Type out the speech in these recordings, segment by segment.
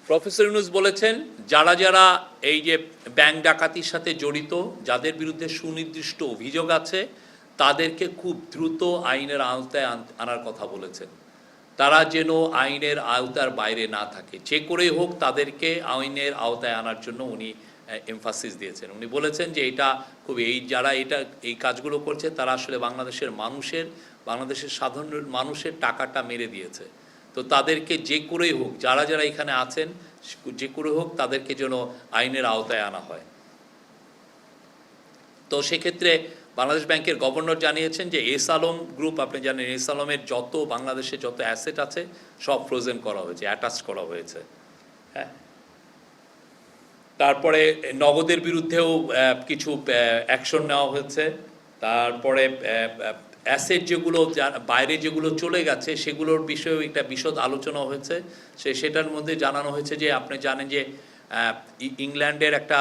Professor Yunus বলেছেন যারা যারা এই যে ব্যাংক ডাকাতির সাথে জড়িত, যাদের বিরুদ্ধে সুনির্দিষ্ট অভিযোগ আছে, তাদেরকে খুব দ্রুত আইনের আওতায় আনার কথা বলেছেন। তারা যেন আইনের আওতার বাইরে না থাকে, যে করেই হোক তাদেরকে আইনের আওতায় আনার জন্য উনি এমফাসিস দিয়েছেন। উনি বলেছেন যে এটা খুব যারা এই কাজগুলো করছে তারা আসলে বাংলাদেশের সাধারণ মানুষের টাকাটা মেরে দিয়েছে। তো তাদেরকে যে করেই হোক, যারা যারা এখানে আছেন যে করে হোক তাদেরকে যেন আইনের আওতায় আনা হয়। তো সেক্ষেত্রে বাংলাদেশ ব্যাংকের গভর্নর জানিয়েছেন যে এস আলম গ্রুপ, আপনি জানেন এস আলমের বাংলাদেশে যত অ্যাসেট আছে সব ফ্রোজেন করা হয়েছে, অ্যাটাচ করা হয়েছে। হ্যাঁ, তারপরে নগদের বিরুদ্ধেও কিছু অ্যাকশন নেওয়া হয়েছে। তারপরে অ্যাসেট যেগুলো বাইরে যেগুলো চলে গেছে সেগুলোর বিষয়েও একটা বিশদ আলোচনা হয়েছে। সেটার মধ্যে জানানো হয়েছে যে আপনি জানেন যে ইংল্যান্ডের একটা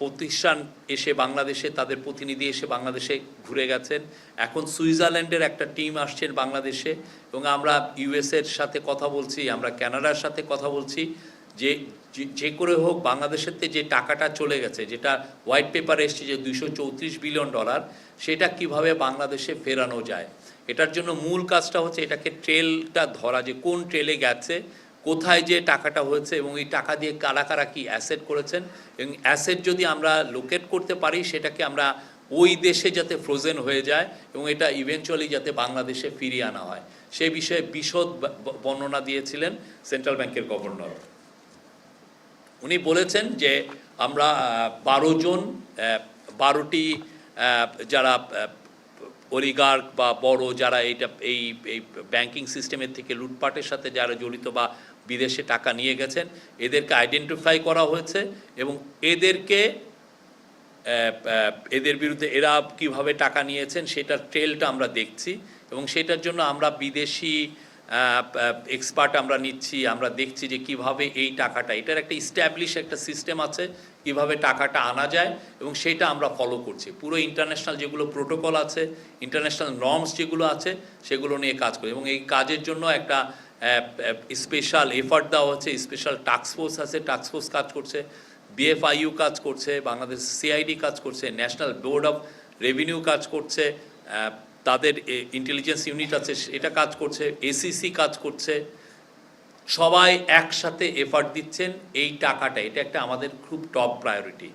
প্রতিষ্ঠান এসে বাংলাদেশে, তাদের প্রতিনিধি এসে বাংলাদেশে ঘুরে গেছেন। এখন সুইজারল্যান্ডের একটা টিম আসছেন বাংলাদেশে, এবং আমরা ইউএসের সাথে কথা বলছি, আমরা কানাডার সাথে কথা বলছি যে করে হোক বাংলাদেশের যে টাকাটা চলে গেছে, যেটা হোয়াইট পেপারে এসছে যে $234 বিলিয়ন, সেটা কিভাবে বাংলাদেশে ফেরানো যায়। এটার জন্য মূল কাজটা হচ্ছে এটাকে ট্রেলটা ধরা, যে কোন ট্রেলে গেছে, কোথায় যে টাকাটা হয়েছে, এবং এই টাকা দিয়ে কারা কারা কী অ্যাসেট করেছেন, এবং অ্যাসেট যদি আমরা লোকেট করতে পারি সেটাকে আমরা ওই দেশে যাতে ফ্রোজেন হয়ে যায় এবং এটা ইভেনচুয়ালি যাতে বাংলাদেশে ফিরিয়ে আনা হয়, সেই বিষয়ে বিশদ বর্ণনা দিয়েছিলেন সেন্ট্রাল ব্যাংকের গভর্নর। উনি বলেছেন যে আমরা 12টি যারা অলিগার্ক বা বড় যারা এই ব্যাংকিং সিস্টেমের থেকে লুটপাটের সাথে যারা জড়িত বা বিদেশে টাকা নিয়ে গেছেন, এদেরকে আইডেন্টিফাই করা হয়েছে, এবং এদের বিরুদ্ধে এরা কিভাবে টাকা নিয়েছেন সেটার ট্রেলটা আমরা দেখছি, এবং সেটার জন্য আমরা বিদেশি এক্সপার্ট আমরা নিচ্ছি। আমরা দেখছি যে কিভাবে এই টাকাটা, এটার একটা একটা সিস্টেম আছে কিভাবে টাকাটা আনা যায়, এবং সেটা আমরা ফলো করছি। পুরো ইন্টারন্যাশনাল যেগুলো প্রোটোকল আছে, ইন্টারন্যাশনাল নর্মস যেগুলো আছে, সেগুলো নিয়ে কাজ করি, এবং এই কাজের জন্য একটা স্পেশাল এফার্ট দেওয়া হচ্ছে। স্পেশাল টাস্কফোর্স আছে, টাস্কফোর্স কাজ করছে, BFIU কাজ করছে, বাংলাদেশ CID কাজ করছে, ন্যাশনাল বোর্ড অফ রেভিনিউ কাজ করছে, তাদের ইন্টেলিজেন্স ইউনিট আছে এটা কাজ করছে, ACC কাজ করছে। সবাই একসাথে এফার্ট দিচ্ছেন এই টাকাটা, এটা একটা আমাদের খুব টপ প্রায়োরিটি।